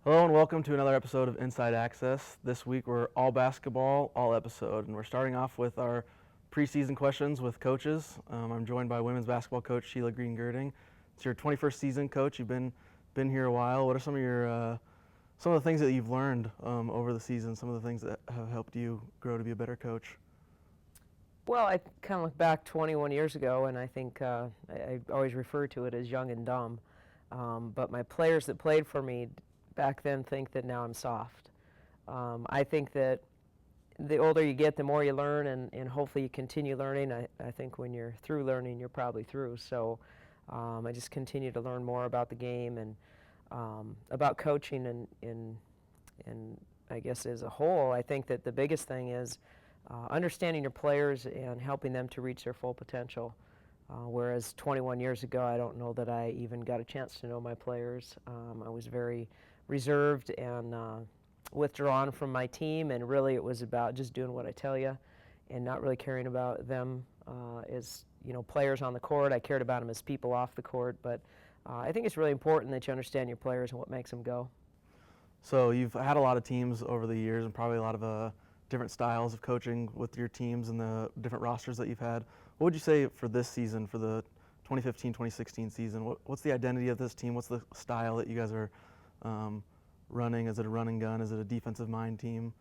Hello and welcome to another episode of Inside Access. This week we're all basketball, all episode, and we're starting off with our preseason questions with coaches. I'm joined by women's basketball coach Sheila Gerding. It's your 21st season, coach. You've been here a while. What are some of the things that you've learned over the season? Some of the things that have helped you grow to be a better coach? Well, I kind of look back 21 years ago, and I think I always refer to it as young and dumb. But my players that played for me back then think that now I'm soft. I think that the older you get, the more you learn, and hopefully you continue learning. I think when you're through learning, you're probably through. So I just continue to learn more about the game and about coaching and I guess as a whole, I think that the biggest thing is understanding your players and helping them to reach their full potential. Whereas 21 years ago, I don't know that I even got a chance to know my players. I was very reserved and withdrawn from my team, and really it was about just doing what I tell you and not really caring about them as players on the court. I cared about them as people off the court, but I think it's really important that you understand your players and what makes them go. So you've had a lot of teams over the years and probably a lot of different styles of coaching with your teams and the different rosters that you've had. What would you say for this season, for the 2015-2016 season? What's the identity of this team? What's the style that you guys are running? Is it a run and gun? Is it a defensive mind team?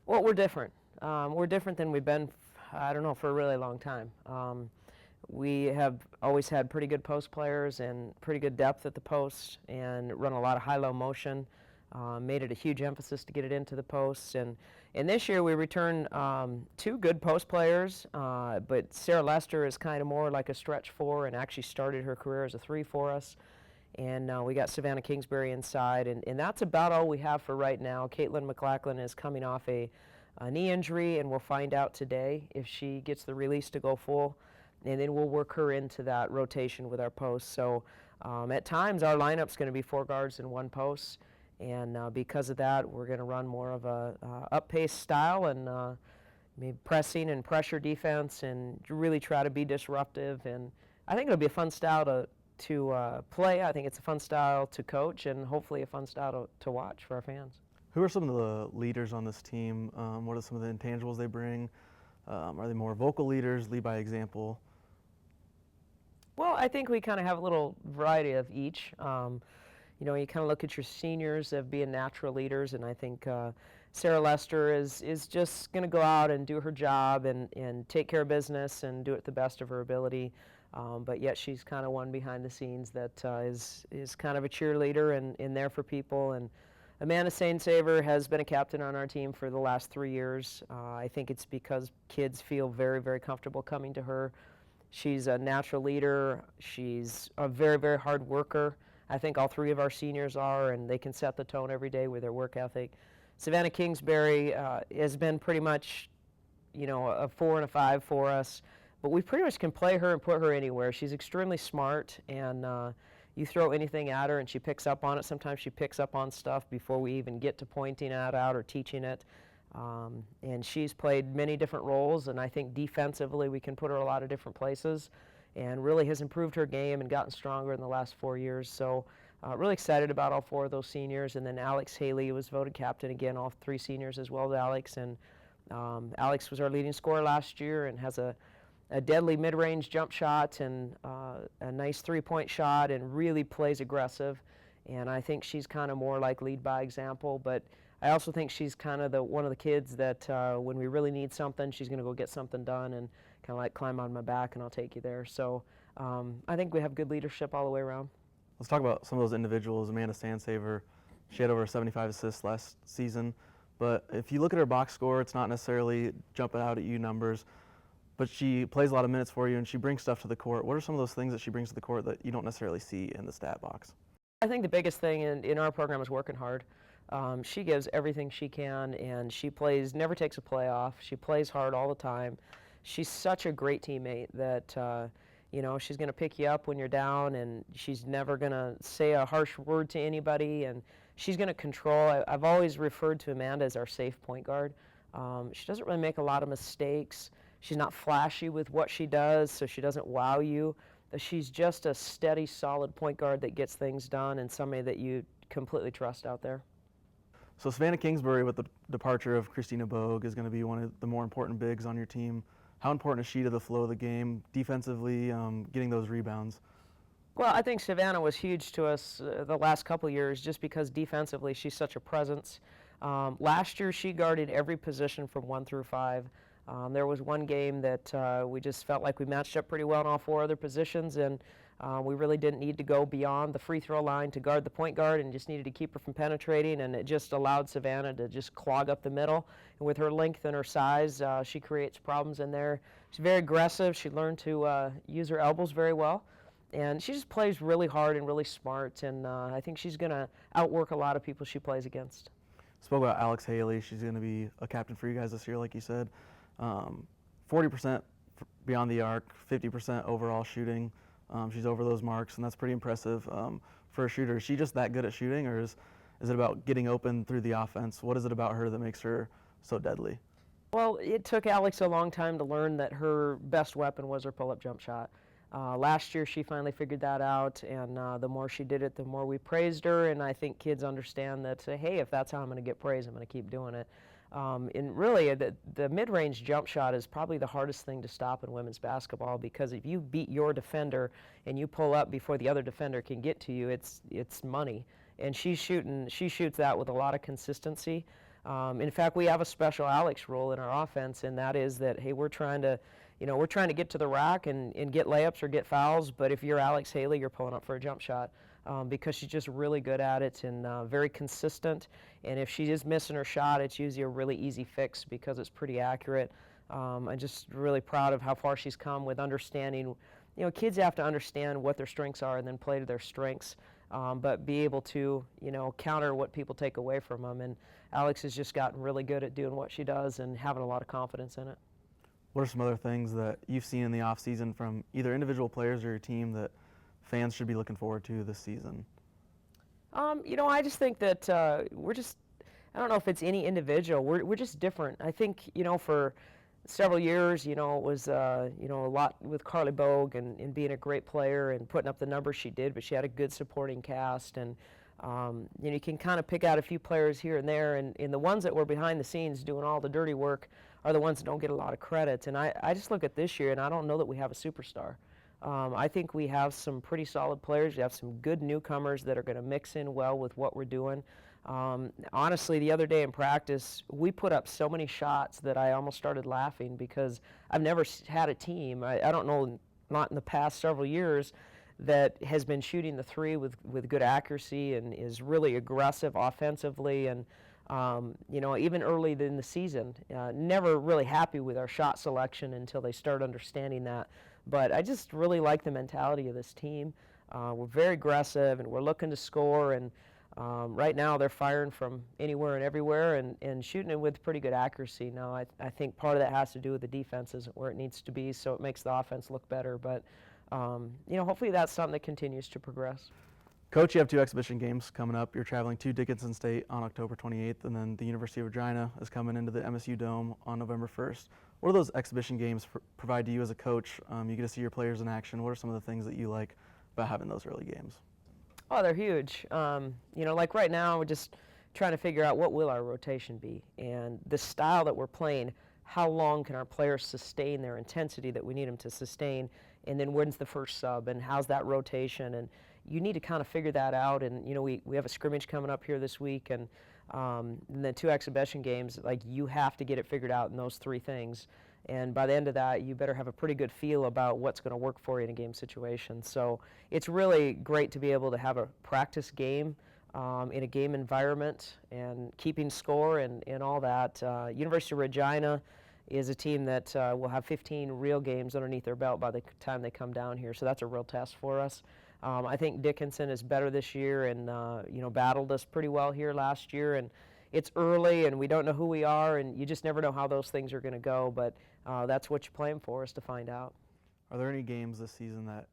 Well, we're different. We're different than we've been, I don't know, for a really long time. We have always had pretty good post players and pretty good depth at the post and run a lot of high-low motion. Made it a huge emphasis to get it into the posts. And this year we returned two good post players, but Sarah Lester is kind of more like a stretch four and actually started her career as a 3 for us. And we got Savannah Kingsbury inside, and that's about all we have for right now. Caitlin McLachlan is coming off a knee injury, and we'll find out today if she gets the release to go full, and then we'll work her into that rotation with our posts. So at times our lineup's going to be 4 guards and 1 post, and because of that we're going to run more of a up-pace style and maybe pressing and pressure defense and really try to be disruptive. And I think it'll be a fun style to play. I think it's a fun style to coach and hopefully a fun style to watch for our fans. Who are some of the leaders on this team? What are some of the intangibles they bring? Are they more vocal leaders, lead by example? Well, I think we kind of have a little variety of each. You kind of look at your seniors of being natural leaders, and I think Sarah Lester is just going to go out and do her job and take care of business and do it the best of her ability. But yet she's kind of one behind the scenes that is kind of a cheerleader and there for people. And Amanda Sainsaver has been a captain on our team for the last 3 years. I think it's because kids feel very, very comfortable coming to her. She's a natural leader. She's a very, very hard worker. I think all 3 of our seniors are, and they can set the tone every day with their work ethic. Savannah Kingsbury has been pretty much, a 4 and a 5 for us. But we pretty much can play her and put her anywhere. She's extremely smart, and you throw anything at her and she picks up on it. Sometimes she picks up on stuff before we even get to pointing it out or teaching it. And she's played many different roles, and I think defensively we can put her a lot of different places and really has improved her game and gotten stronger in the last 4 years. So really excited about all 4 of those seniors. And then Alex Haley was voted captain again, all 3 seniors as well as Alex. And Alex was our leading scorer last year and has a deadly mid-range jump shot and a nice 3-point shot and really plays aggressive. And I think she's kind of more like lead by example, but I also think she's kind of one of the kids that when we really need something, she's going to go get something done and kind of like climb on my back and I'll take you there. So I think we have good leadership all the way around. Let's talk about some of those individuals. Amanda Sainsaver, she had over 75 assists last season, but if you look at her box score, it's not necessarily jumping out at you numbers. But she plays a lot of minutes for you, and she brings stuff to the court. What are some of those things that she brings to the court that you don't necessarily see in the stat box? I think the biggest thing in our program is working hard. She gives everything she can, and she never takes a play off. She plays hard all the time. She's such a great teammate that, she's going to pick you up when you're down, and she's never going to say a harsh word to anybody, and she's going to control. I've always referred to Amanda as our safe point guard. She doesn't really make a lot of mistakes. She's not flashy with what she does, so she doesn't wow you. She's just a steady, solid point guard that gets things done and somebody that you completely trust out there. So Savannah Kingsbury, with the departure of Christina Bogue, is going to be one of the more important bigs on your team. How important is she to the flow of the game, defensively, getting those rebounds? Well, I think Savannah was huge to us the last couple years just because defensively she's such a presence. Last year she guarded every position from 1 through 5. There was one game that we just felt like we matched up pretty well in all 4 other positions, and we really didn't need to go beyond the free throw line to guard the point guard and just needed to keep her from penetrating, and it just allowed Savannah to just clog up the middle. And with her length and her size, she creates problems in there. She's very aggressive. She learned to use her elbows very well. And she just plays really hard and really smart, and I think she's going to outwork a lot of people she plays against. Spoke about Alex Haley. She's going to be a captain for you guys this year, like you said. 40% beyond the arc, 50% overall shooting. She's over those marks, and that's pretty impressive for a shooter. Is she just that good at shooting, or is it about getting open through the offense? What is it about her that makes her so deadly? Well, it took Alex a long time to learn that her best weapon was her pull-up jump shot. Last year she finally figured that out, and the more she did it, the more we praised her, and I think kids understand that, hey, if that's how I'm going to get praise, I'm going to keep doing it. And really, the mid-range jump shot is probably the hardest thing to stop in women's basketball, because if you beat your defender and you pull up before the other defender can get to you, it's money. And she shoots that with a lot of consistency. In fact, we have a special Alex rule in our offense, and that is that, hey, we're trying to get to the rack and get layups or get fouls, but if you're Alex Haley, you're pulling up for a jump shot, because she's just really good at it and very consistent. And if she is missing her shot, it's usually a really easy fix because it's pretty accurate. I'm just really proud of how far she's come with understanding. Kids have to understand what their strengths are and then play to their strengths, but be able to, counter what people take away from them. And Alex has just gotten really good at doing what she does and having a lot of confidence in it. What are some other things that you've seen in the offseason from either individual players or your team that fans should be looking forward to this season? I just think that I don't know if it's any individual. We're just different. I think, for several years, it was, a lot with Carly Bogue and being a great player and putting up the numbers she did, but she had a good supporting cast. And, you can kind of pick out a few players here and there, and the ones that were behind the scenes doing all the dirty work are the ones that don't get a lot of credit. And I just look at this year, and I don't know that we have a superstar. I think we have some pretty solid players. We have some good newcomers that are going to mix in well with what we're doing. Honestly, the other day in practice, we put up so many shots that I almost started laughing because I've never had a team, I don't know, not in the past several years, that has been shooting the three with good accuracy and is really aggressive offensively. And even early in the season, never really happy with our shot selection until they start understanding that. But I just really like the mentality of this team. We're very aggressive and we're looking to score, and right now they're firing from anywhere and everywhere and shooting it with pretty good accuracy. Now I think part of that has to do with the defense isn't where it needs to be, so it makes the offense look better. But hopefully that's something that continues to progress. Coach, you have 2 exhibition games coming up. You're traveling to Dickinson State on October 28th, and then the University of Regina is coming into the MSU Dome on November 1st. What do those exhibition games provide to you as a coach? You get to see your players in action. What are some of the things that you like about having those early games? Oh, they're huge. Like right now, we're just trying to figure out what will our rotation be, and the style that we're playing, how long can our players sustain their intensity that we need them to sustain, and then when's the first sub, and how's that rotation, and you need to kind of figure that out. And we have a scrimmage coming up here this week, and the 2 exhibition games, like, you have to get it figured out in those 3 things. And by the end of that, you better have a pretty good feel about what's going to work for you in a game situation. So it's really great to be able to have a practice game in a game environment and keeping score and all that. University of Regina is a team that will have 15 real games underneath their belt by the time they come down here. So that's a real test for us. I think Dickinson is better this year and battled us pretty well here last year. And it's early and we don't know who we are, and you just never know how those things are going to go. But that's what you're playing for, is to find out. Are there any games this season that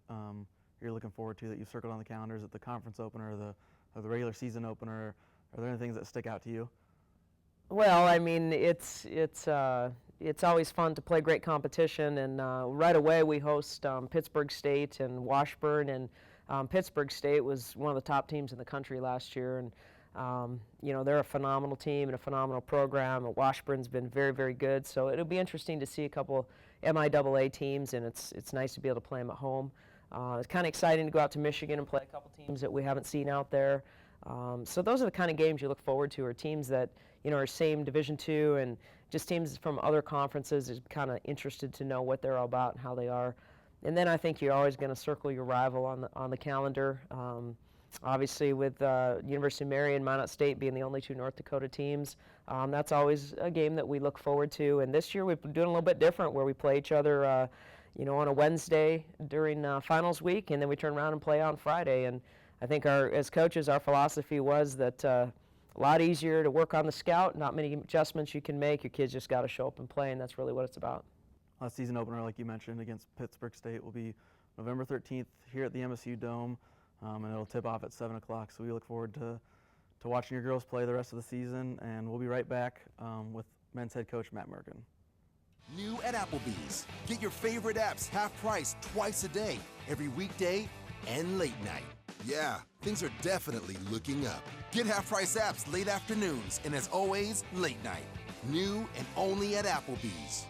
you're looking forward to that you've circled on the calendars at the conference opener or the regular season opener? Are there any things that stick out to you? Well, I mean, it's always fun to play great competition, and right away we host Pittsburgh State and Washburn, and Pittsburgh State was one of the top teams in the country last year, and they're a phenomenal team and a phenomenal program. And Washburn's been very, very good. So it'll be interesting to see a couple MIAA teams, and it's nice to be able to play them at home. It's kind of exciting to go out to Michigan and play a couple teams that we haven't seen out there. So those are the kind of games you look forward to, are teams that are same Division II, and just teams from other conferences is kind of interested to know what they're all about and how they are. And then I think you're always going to circle your rival on the calendar. Obviously, with University of Marion and Minot State being the only two North Dakota teams, that's always a game that we look forward to. And this year we've been doing a little bit different, where we play each other, on a Wednesday during finals week, and then we turn around and play on Friday. And I think as coaches, our philosophy was that a lot easier to work on the scout, not many adjustments you can make. Your kids just got to show up and play, and that's really what it's about. Last season opener, like you mentioned, against Pittsburgh State will be November 13th here at the MSU Dome, and it'll tip off at 7 o'clock. So we look forward to watching your girls play the rest of the season, and we'll be right back with men's head coach Matt Murken. New at Applebee's. Get your favorite apps half price twice a day, every weekday and late night. Yeah, things are definitely looking up. Get half price apps late afternoons, and as always, late night. New and only at Applebee's.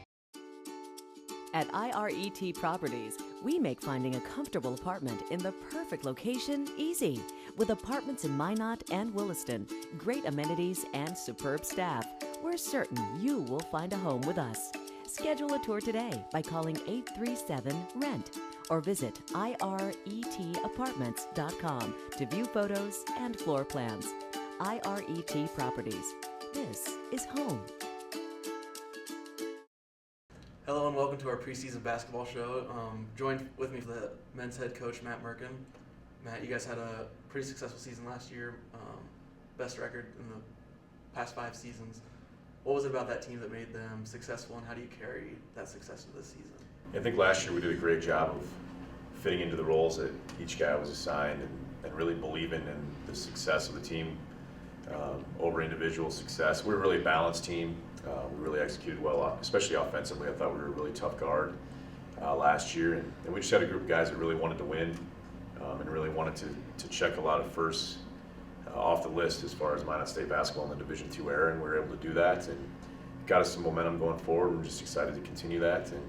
At IRET Properties, we make finding a comfortable apartment in the perfect location easy. With apartments in Minot and Williston, great amenities, and superb staff, we're certain you will find a home with us. Schedule a tour today by calling 837-RENT or visit iretapartments.com to view photos and floor plans. IRET Properties. This is home. Hello and welcome to our preseason basketball show. Joined with me the men's head coach Matt Murken. Matt, you guys had a pretty successful season last year, best record in the past 5 seasons. What was it about that team that made them successful, and how do you carry that success into this season? I think last year we did a great job of fitting into the roles that each guy was assigned, and really believing in the success of the team over individual success. We're a really balanced team. We really executed well, especially offensively. I thought we were a really tough guard last year, and we just had a group of guys that really wanted to win and really wanted to check a lot of firsts off the list as far as Minot State basketball in the Division II era, and we were able to do that and got us some momentum going forward. We're just excited to continue that, and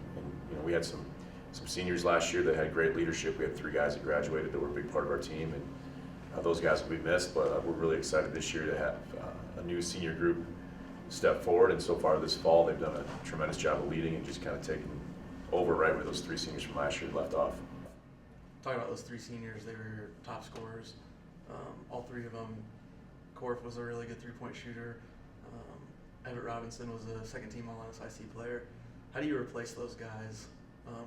we had some seniors last year that had great leadership. We had 3 guys that graduated that were a big part of our team, and those guys will be missed, but we're really excited this year to have a new senior group step forward, and so far this fall they've done a tremendous job of leading and just kind of taking over right where those 3 seniors from last year left off. Talking about those 3 seniors, they were your top scorers. All 3 of them. Korf was a really good 3-point shooter. Everett Robinson was a second-team All-NSIC player. How do you replace those guys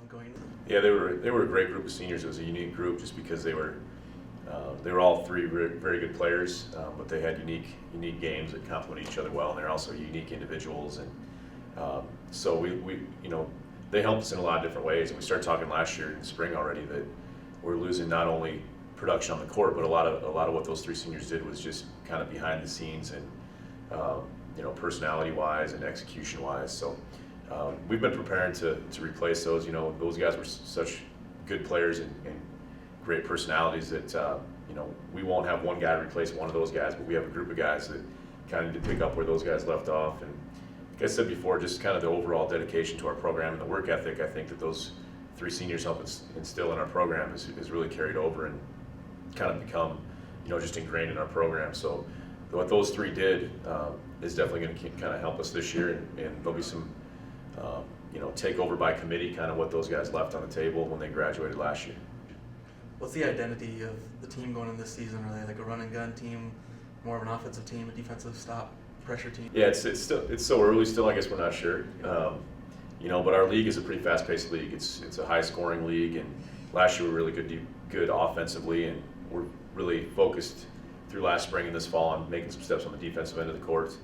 going into them? Yeah, they were a great group of seniors. It was a unique group just because they were all 3 very good players, but they had unique games that complement each other well, and they're also unique individuals. And so we they helped us in a lot of different ways. And we started talking last year in spring already that we're losing not only production on the court, but a lot of what those 3 seniors did was just kind of behind the scenes and personality-wise and execution-wise. So we've been preparing to replace those. Those guys were such good players and great personalities that we won't have one guy replace one of those guys, but we have a group of guys that kind of need to pick up where those guys left off. And like I said before, just kind of the overall dedication to our program and the work ethic, I think that those 3 seniors help instill in our program is really carried over and kind of become just ingrained in our program. So what those 3 did is definitely going to kind of help us this year, and there'll be some take over by committee, kind of what those guys left on the table when they graduated last year. What's the identity of the team going into this season? Are they like a run and gun team, more of an offensive team, a defensive stop pressure team? Yeah, it's so early still. I guess we're not sure. But our league is a pretty fast-paced league. It's a high-scoring league, and last year we were really good offensively, and we're really focused through last spring and this fall on making some steps on the defensive end of the court.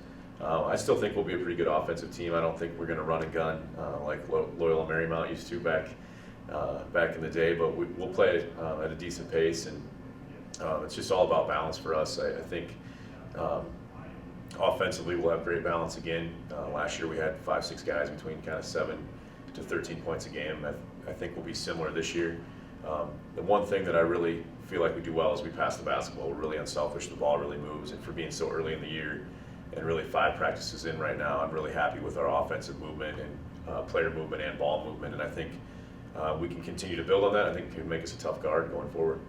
I still think we'll be a pretty good offensive team. I don't think we're going to run and gun like Loyola Marymount used to back in the day, but we'll play at a decent pace, and it's just all about balance for us. I think offensively we'll have great balance again. Last year we had 5-6 guys between kind of 7 to 13 points a game. I think we'll be similar this year. The one thing that I really feel like we do well is we pass the basketball. We're really unselfish. The ball really moves, and for being so early in the year and really 5 practices in right now, I'm really happy with our offensive movement and player movement and ball movement, and I think we can continue to build on that. I think it can make us a tough guard going forward.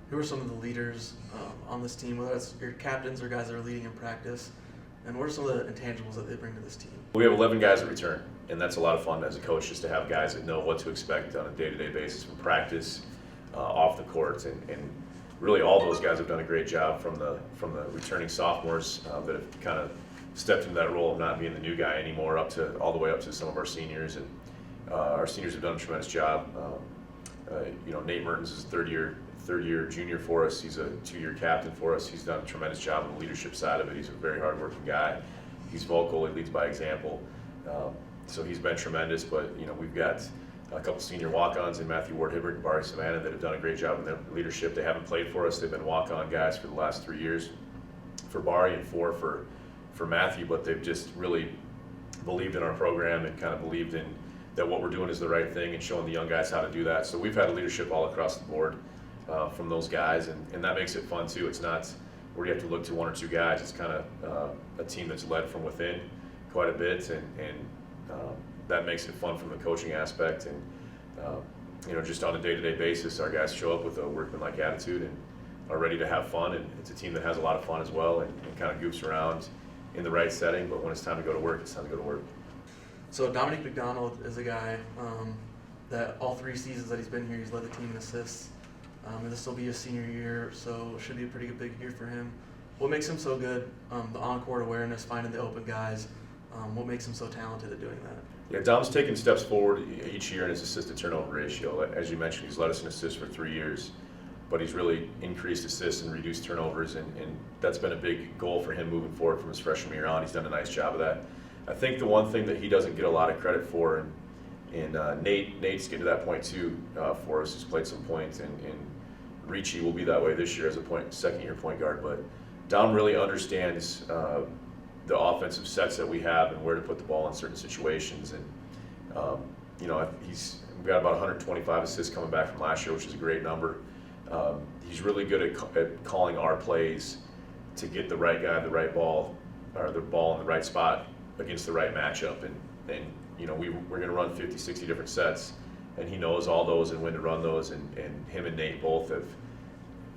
Who are some of the leaders on this team, whether it's your captains or guys that are leading in practice, and what are some of the intangibles that they bring to this team? We have 11 guys that return, and that's a lot of fun as a coach, just to have guys that know what to expect on a day-to-day basis from practice, off the court, and really all those guys have done a great job from the returning sophomores that have kind of stepped into that role of not being the new guy anymore, all the way up to some of our seniors, and our seniors have done a tremendous job. Nate Mertens is third year junior for us. He's a 2-year captain for us. He's done a tremendous job on the leadership side of it. He's a very hardworking guy. He's vocal. He leads by example. So he's been tremendous. But we've got a couple senior walk-ons in Matthew Ward-Hibbert and Barry Savannah that have done a great job in their leadership. They haven't played for us. They've been walk-on guys for the last 3 years for Barry and 4 for Matthew. But they've just really believed in our program and kind of believed in that what we're doing is the right thing and showing the young guys how to do that. So we've had leadership all across the board from those guys, and that makes it fun too. It's not where you have to look to 1 or 2 guys. It's kind of a team that's led from within quite a bit, and that makes it fun from the coaching aspect. And just on a day-to-day basis, our guys show up with a workmanlike attitude and are ready to have fun, and it's a team that has a lot of fun as well and kind of goofs around in the right setting, but when it's time to go to work, it's time to go to work. So Dominic McDonald is a guy that all 3 seasons that he's been here, he's led the team in assists. And this will be his senior year, so it should be a pretty good big year for him. What makes him so good? The on-court awareness, finding the open guys. What makes him so talented at doing that? Yeah, Dom's taken steps forward each year in his assist-to-turnover ratio. As you mentioned, he's led us in assists for 3 years, but he's really increased assists and reduced turnovers, and that's been a big goal for him moving forward from his freshman year on. He's done a nice job of that. I think the one thing that he doesn't get a lot of credit for, and Nate's getting to that point too for us, he's played some points, and Ricci will be that way this year as a second-year point guard, but Dom really understands the offensive sets that we have and where to put the ball in certain situations, and we've got about 125 assists coming back from last year, which is a great number. He's really good at calling our plays to get the right guy, the right ball, or the ball in the right spot against the right matchup, and we're going to run 50, 60 different sets, and he knows all those and when to run those, and him and Nate both have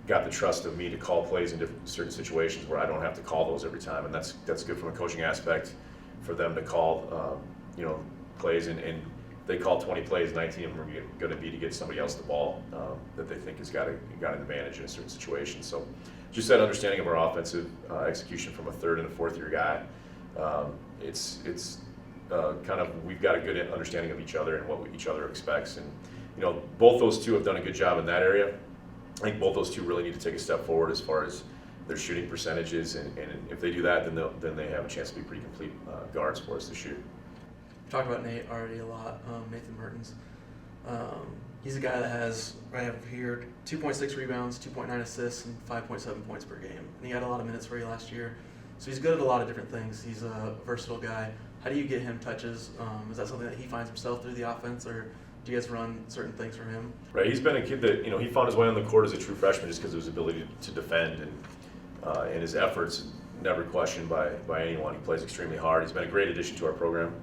got the trust of me to call plays in certain situations where I don't have to call those every time, and that's good from a coaching aspect for them to call plays, and they call 20 plays, 19 of them are going to be to get somebody else the ball that they think has got an advantage in a certain situation. So just that understanding of our offensive execution from a 3rd and a 4th-year guy, it's kind of, we've got a good understanding of each other and what each other expects, and both those two have done a good job in that area. I think both those two really need to take a step forward as far as their shooting percentages, and if they do that, then they have a chance to be pretty complete guards for us this year. We talked about Nate already a lot, Nathan Mertens. He's a guy that has, right up here, 2.6 rebounds, 2.9 assists, and 5.7 points per game. And he had a lot of minutes for you last year. So he's good at a lot of different things. He's a versatile guy. How do you get him touches? Is that something that he finds himself through the offense, or do you guys run certain things for him? Right, he's been a kid that, he found his way on the court as a true freshman just because of his ability to defend, and his efforts never questioned by anyone. He plays extremely hard. He's been a great addition to our program.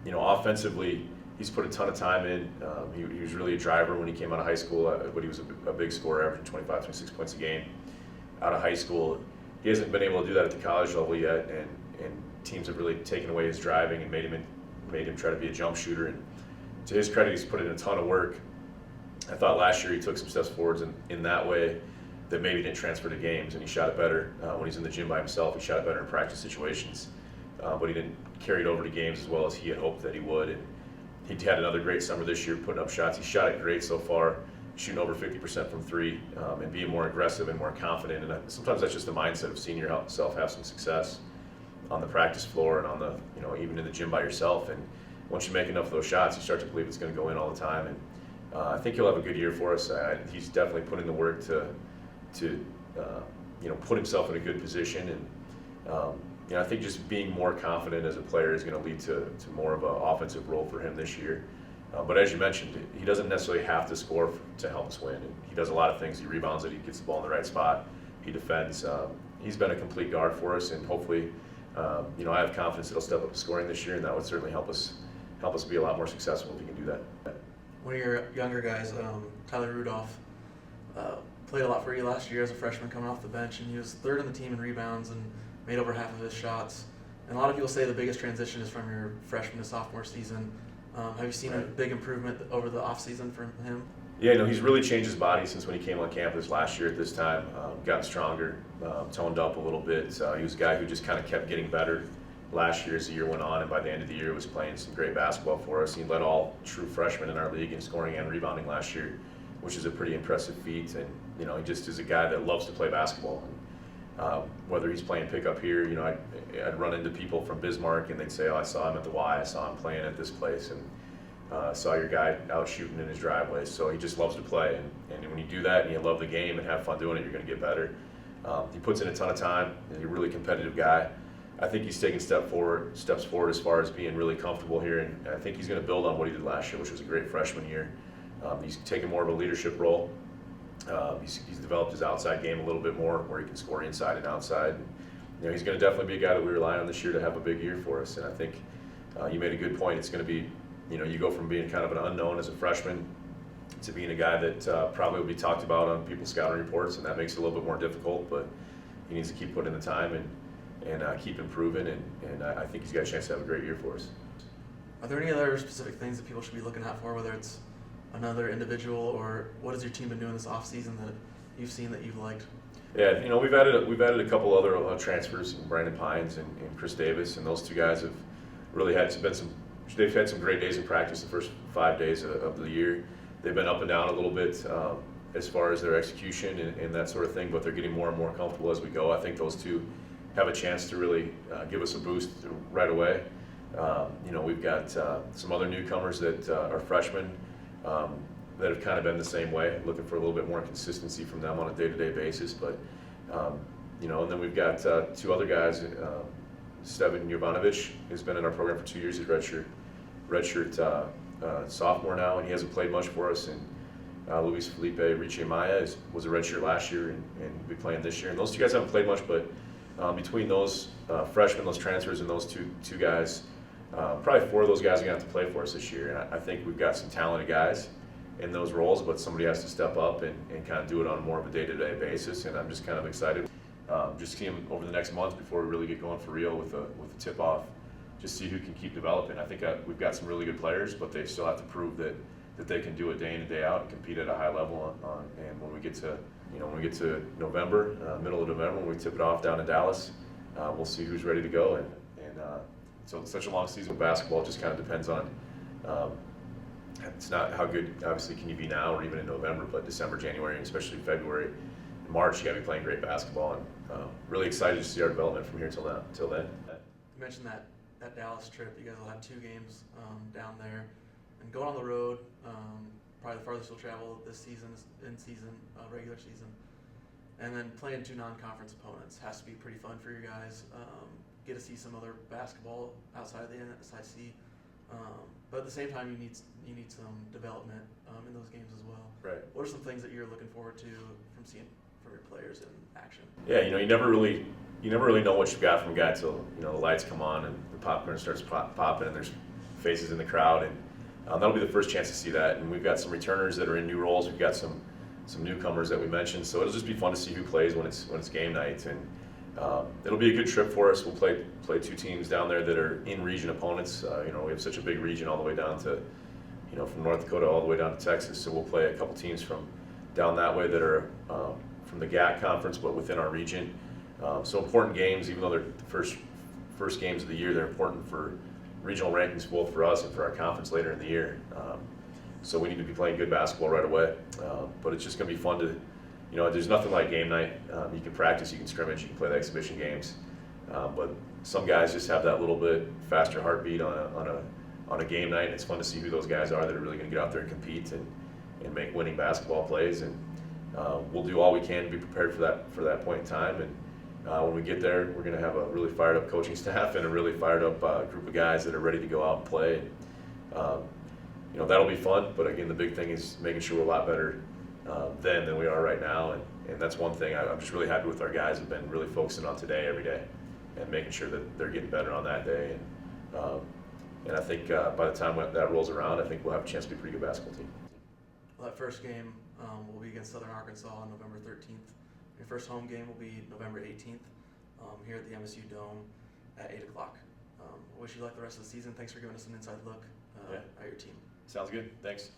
Offensively, he's put a ton of time in. He was really a driver when he came out of high school, but he was a big scorer, averaging 25, 26 points a game out of high school. He hasn't been able to do that at the college level yet, and teams have really taken away his driving and made him try to be a jump shooter. And to his credit, he's put in a ton of work. I thought last year he took some steps forwards in that way that maybe didn't transfer to games, and he shot it better when he's in the gym by himself. He shot it better in practice situations, but he didn't carry it over to games as well as he had hoped that he would. And he had another great summer this year, putting up shots. He shot it great so far, shooting over 50% from 3, and being more aggressive and more confident. And sometimes that's just the mindset of seeing yourself have some success on the practice floor and on the, even in the gym by yourself. And once you make enough of those shots, you start to believe it's going to go in all the time. And I think he'll have a good year for us. He's definitely put in the work to put himself in a good position. And I think just being more confident as a player is going to lead to more of an offensive role for him this year. But as you mentioned, he doesn't necessarily have to score to help us win. And he does a lot of things. He rebounds it. He gets the ball in the right spot. He defends. He's been a complete guard for us, and hopefully, I have confidence that he'll step up scoring this year, and that would certainly help us be a lot more successful if he can do that. One of your younger guys, Tyler Rudolph, played a lot for you last year as a freshman coming off the bench, and he was third in the team in rebounds and made over half of his shots. And a lot of people say the biggest transition is from your freshman to sophomore season. Have you seen a big improvement over the offseason from him? Yeah, he's really changed his body since when he came on campus last year at this time. Gotten stronger, toned up a little bit. He was a guy who just kind of kept getting better last year as the year went on, and by the end of the year was playing some great basketball for us. He led all true freshmen in our league in scoring and rebounding last year, which is a pretty impressive feat. And he just is a guy that loves to play basketball. And, whether he's playing pickup here, I'd run into people from Bismarck and they'd say, "Oh, I saw him at the Y. I saw him playing at this place, and saw your guy out shooting in his driveway." So he just loves to play, and when you do that and you love the game and have fun doing it, you're going to get better. He puts in a ton of time. He's a really competitive guy. I think he's taken steps forward as far as being really comfortable here, and I think he's going to build on what he did last year, which was a great freshman year. He's taken more of a leadership role. He's developed his outside game a little bit more, where he can score inside and outside. And, he's going to definitely be a guy that we rely on this year to have a big year for us. And I think you made a good point. It's going to be, you go from being kind of an unknown as a freshman to being a guy that probably will be talked about on people's scouting reports, and that makes it a little bit more difficult. But he needs to keep putting in the time and keep improving. And I think he's got a chance to have a great year for us. Are there any other specific things that people should be looking out for, whether it's another individual, or what has your team been doing this offseason that you've seen that you've liked? Yeah, we've added a couple other transfers, Brandon Pines and Chris Davis, and those two guys have really they've had some great days in practice the first 5 days of the year. They've been up and down a little bit as far as their execution and that sort of thing, but they're getting more and more comfortable as we go. I think those two have a chance to really give us a boost right away. We've got some other newcomers that are freshmen that have kind of been the same way, looking for a little bit more consistency from them on a day-to-day basis. But, and then we've got two other guys. Stevan Jovanovic has been in our program for 2 years. He's redshirt sophomore now, and he hasn't played much for us. And Luis Felipe Richie-Maya was a redshirt last year and will be playing this year. And those two guys haven't played much, but between those freshmen, those transfers, and those two guys, probably four of those guys are going to have to play for us this year. And I think we've got some talented guys in those roles, but somebody has to step up and kind of do it on more of a day-to-day basis. And I'm just kind of excited. Just see them over the next month before we really get going for real with the tip-off. Just see who can keep developing. I think we've got some really good players, but they still have to prove that they can do it day in and day out and compete at a high level. And when we get to November, middle of November, when we tip it off down in Dallas, we'll see who's ready to go. So it's such a long season of basketball. It just kind of depends on. It's not how good, obviously, can you be now or even in November, but December, January, and especially February and March, you got to be playing great basketball. And really excited to see our development from here till then. You mentioned that Dallas trip. You guys will have 2 games down there, and going on the road, probably the farthest you'll travel this season, regular season, and then playing 2 non-conference opponents has to be pretty fun for you guys. Get to see some other basketball outside of the NSIC, but at the same time, you need some development in those games as well. Right. What are some things that you're looking forward to from seeing from your players in action? Yeah, you never really know what you've got from a guy till the lights come on and the popcorn starts popping and there's faces in the crowd, and that'll be the first chance to see that. And we've got some returners that are in new roles. We've got some newcomers that we mentioned, so it'll just be fun to see who plays when it's game night. And it'll be a good trip for us. We'll play 2 teams down there that are in region opponents. We have such a big region all the way down to from North Dakota all the way down to Texas. So we'll play a couple teams from down that way that are from the GAC conference, but within our region. So important games, even though they're the first games of the year, they're important for regional rankings, both for us and for our conference later in the year. So we need to be playing good basketball right away. But it's just going to be fun to, there's nothing like game night. You can practice, you can scrimmage, you can play the exhibition games. But some guys just have that little bit faster heartbeat on a game night. And it's fun to see who those guys are that are really going to get out there and compete and make winning basketball plays. And we'll do all we can to be prepared for that point in time. And when we get there, we're going to have a really fired up coaching staff and a really fired up group of guys that are ready to go out and play. that'll be fun. But again, the big thing is making sure we're a lot better then than we are right now. And that's one thing I'm just really happy with our guys have been really focusing on today every day and making sure that they're getting better on that day. And I think by the time that rolls around, I think we'll have a chance to be a pretty good basketball team. Well, that first game will be against Southern Arkansas on November 13th. Your first home game will be November 18th here at the MSU Dome at 8 o'clock. Wish you luck the rest of the season. Thanks for giving us an inside look at your team. Sounds good. Thanks.